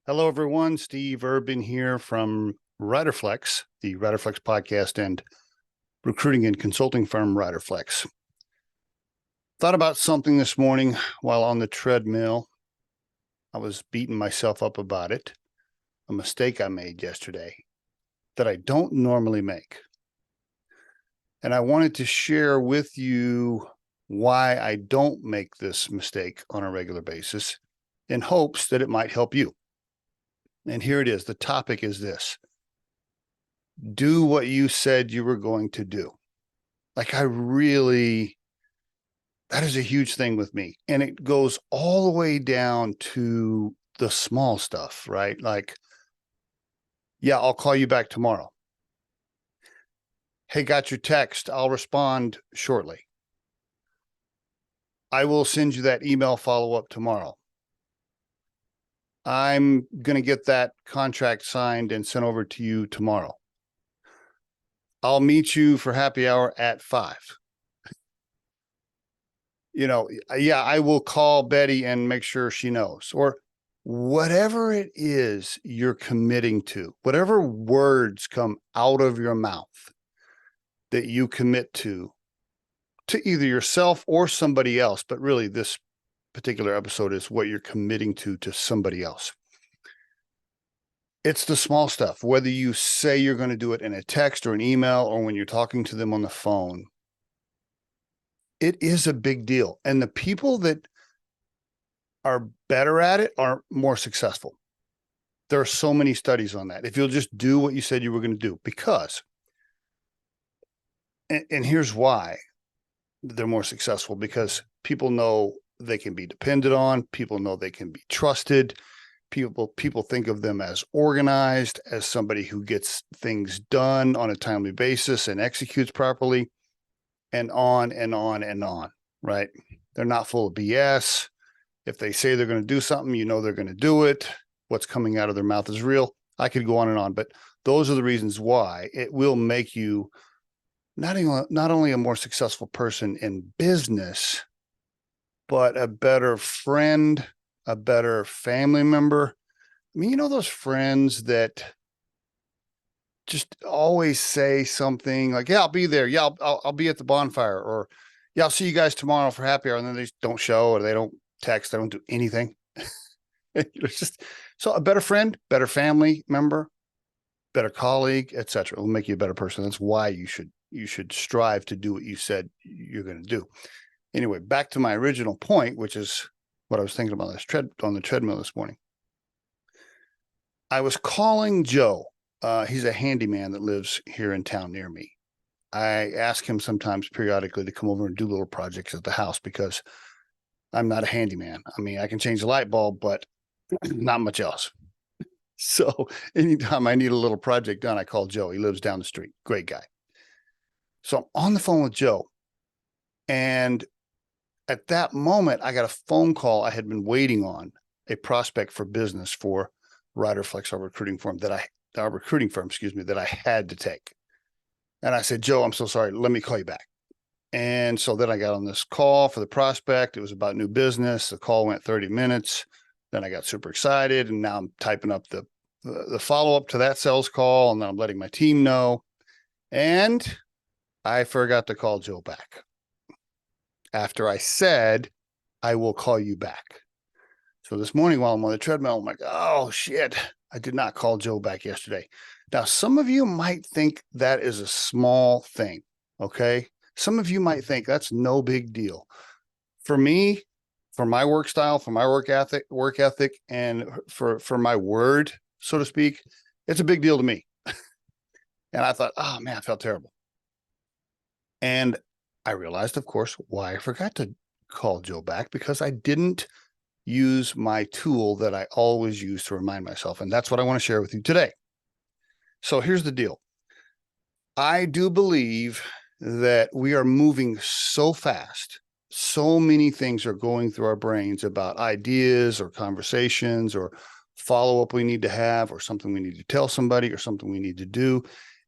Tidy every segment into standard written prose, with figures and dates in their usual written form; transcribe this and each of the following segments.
Hello, everyone. Steve Urban here from Riderflex, the Riderflex podcast and recruiting and consulting firm Riderflex. Thought about something this morning while on the treadmill. I was beating myself up about it, a mistake I made yesterday that I don't normally make. And I wanted to share with you why I don't make this mistake on a regular basis in hopes that it might help you. And here it is. The topic is this: do what you said you were going to do. Like, that is a huge thing with me. And it goes all the way down to the small stuff, right? Like, yeah, I'll call you back tomorrow. Hey, got your text. I'll respond shortly. I will send you that email follow-up tomorrow. I'm going to get that contract signed and sent over to you tomorrow. I'll meet you for happy hour at 5. Yeah, I will call Betty and make sure she knows, or whatever it is you're committing to, whatever words come out of your mouth that you commit to either yourself or somebody else. But really, this particular episode is what you're committing to somebody else. It's the small stuff, whether you say you're going to do it in a text or an email, or when you're talking to them on the phone. It is a big deal. And the people that are better at it are more successful. There are so many studies on that. If you'll just do what you said you were going to do, because, and here's why they're more successful: because people know they can be depended on. People know they can be trusted. People think of them as organized, as somebody who gets things done on a timely basis and executes properly, and on and on and on, right? They're not full of BS. If they say they're going to do something, you know they're going to do it. What's coming out of their mouth is real. I could go on and on, but those are the reasons why it will make you not only a more successful person in business, but a better friend, a better family member. I mean, those friends that just always say something like, yeah, I'll be there. Yeah, I'll be at the bonfire, or yeah, I'll see you guys tomorrow for happy hour. And then they just don't show, or they don't text. They don't do anything. It's just, so a better friend, better family member, better colleague, etc. will make you a better person. That's why you should strive to do what you said you're going to do. Anyway, back to my original point, which is what I was thinking about on the treadmill this morning. I was calling Joe. He's a handyman that lives here in town near me. I ask him sometimes periodically to come over and do little projects at the house, because I'm not a handyman. I mean, I can change the light bulb, but not much else. So anytime I need a little project done, I call Joe. He lives down the street. Great guy. So I'm on the phone with Joe. And at that moment, I got a phone call I had been waiting on, a prospect for business for Riderflex, our recruiting firm that I had to take. And I said, Joe, I'm so sorry. Let me call you back. And so then I got on this call for the prospect. It was about new business. The call went 30 minutes. Then I got super excited, and now I'm typing up the follow-up to that sales call, and then I'm letting my team know. And I forgot to call Joe back after I said, I will call you back. So this morning while I'm on the treadmill, I'm like, oh shit, I did not call Joe back yesterday. Now, some of you might think that is a small thing, okay? Some of you might think that's no big deal. For me, for my work style, for my work ethic, and for my word, so to speak, it's a big deal to me. And I thought, oh man, I felt terrible. And I realized, of course, why I forgot to call Joe back, because I didn't use my tool that I always use to remind myself. And that's what I want to share with you today. So here's the deal. I do believe that we are moving so fast. So many things are going through our brains about ideas or conversations or follow-up we need to have, or something we need to tell somebody, or something we need to do.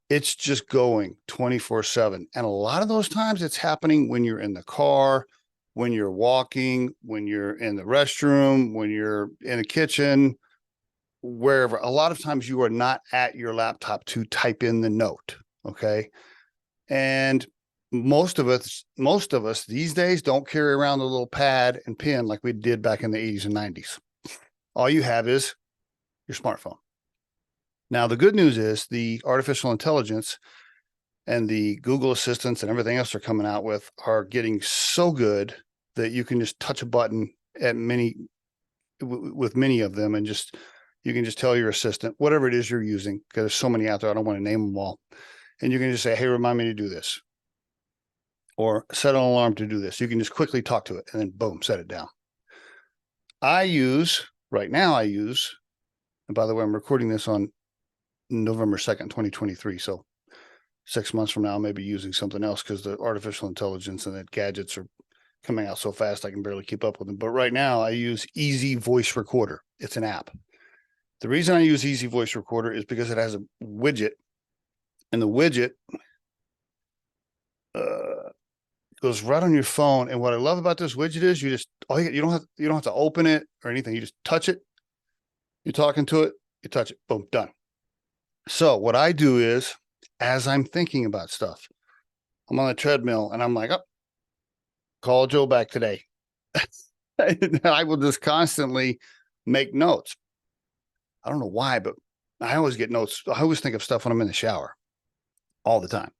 It's just going 24/7. And a lot of those times it's happening when you're in the car, when you're walking, when you're in the restroom, when you're in the kitchen, wherever. A lot of times you are not at your laptop to type in the note. Okay. And most of us these days don't carry around a little pad and pen like we did back in the 80s and 90s. All you have is your smartphone. Now, the good news is the artificial intelligence and the Google assistants and everything else they're coming out with are getting so good that you can just touch a button at with many of them, and you can just tell your assistant whatever it is you're using, because there's so many out there. I don't want to name them all. And you can just say, hey, remind me to do this, or set an alarm to do this. You can just quickly talk to it and then boom, set it down. Right now, and by the way, I'm recording this on November 2nd, 2023. So 6 months from now, I may be using something else because the artificial intelligence and the gadgets are coming out so fast I can barely keep up with them. But right now I use Easy Voice Recorder. It's an app. The reason I use Easy Voice Recorder is because it has a widget, and the widget goes right on your phone. And what I love about this widget is you don't have to open it or anything. You just touch it. You're talking to it. You touch it. Boom, done. So what I do is, as I'm thinking about stuff, I'm on the treadmill and I'm like, oh, call Joe back today. I will just constantly make notes. I don't know why, but I always get notes. I always think of stuff when I'm in the shower all the time.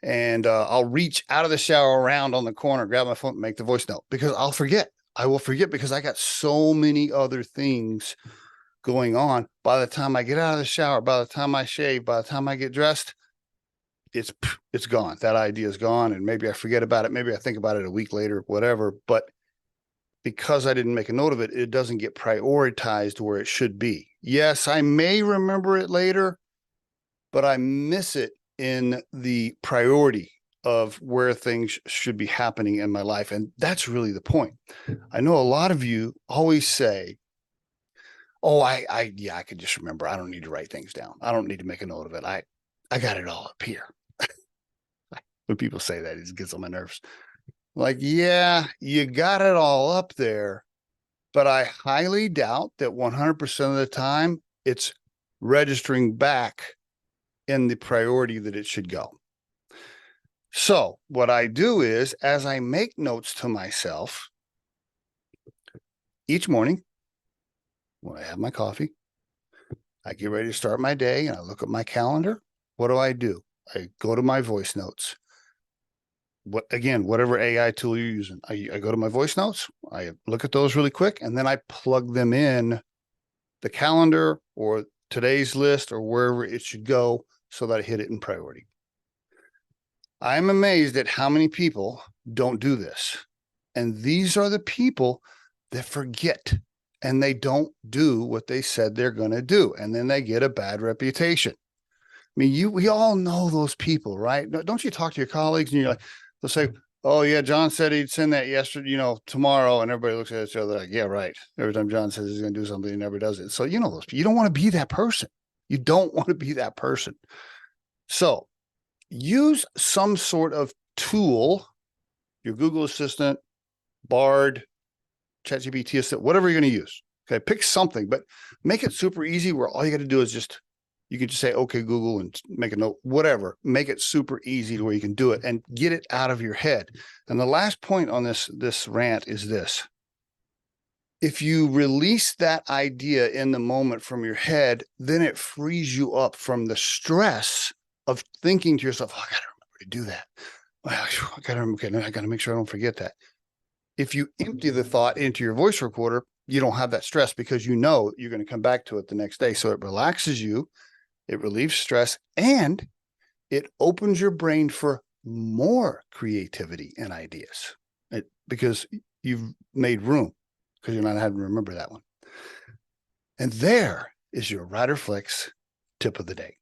And I'll reach out of the shower around on the corner, grab my phone, make the voice note, because I'll forget. I will forget because I got so many other things going on. By the time I get out of the shower, by the time I shave, by the time I get dressed, it's gone. That idea is gone. And maybe I forget about it. Maybe I think about it a week later, whatever. But because I didn't make a note of it, it doesn't get prioritized where it should be. Yes, I may remember it later, but I miss it in the priority of where things should be happening in my life. And that's really the point. I know a lot of you always say, oh, I could just remember. I don't need to write things down. I don't need to make a note of it. I got it all up here. When people say that, it gets on my nerves. Like, yeah, you got it all up there, but I highly doubt that 100% of the time it's registering back in the priority that it should go. So what I do is, as I make notes to myself each morning, when I have my coffee, I get ready to start my day and I look at my calendar. What do? I go to my voice notes. Whatever AI tool you're using, I go to my voice notes, I look at those really quick, and then I plug them in the calendar or today's list or wherever it should go so that I hit it in priority. I'm amazed at how many people don't do this. And these are the people that forget and they don't do what they said they're going to do. And then they get a bad reputation. I mean, we all know those people, right? Don't you talk to your colleagues and you're like, they'll say, oh yeah, John said he'd send that yesterday, tomorrow. And everybody looks at each other like, yeah, right. Every time John says he's going to do something, he never does it. So, those people, you don't want to be that person. You don't want to be that person. So use some sort of tool, your Google Assistant, Bard, ChatGPT Assistant, whatever you're going to use. Okay. Pick something, but make it super easy where all you got to do is you can just say, okay, Google, and make a note, whatever. Make it super easy to where you can do it and get it out of your head. And the last point on this rant is this. If you release that idea in the moment from your head, then it frees you up from the stress of thinking to yourself, oh, I got to remember to do that. Well, I got to make sure I don't forget that. If you empty the thought into your voice recorder, you don't have that stress because you're going to come back to it the next day. So it relaxes you. It relieves stress, and it opens your brain for more creativity and ideas because you've made room because you're not having to remember that one. And there is your Riderflex tip of the day.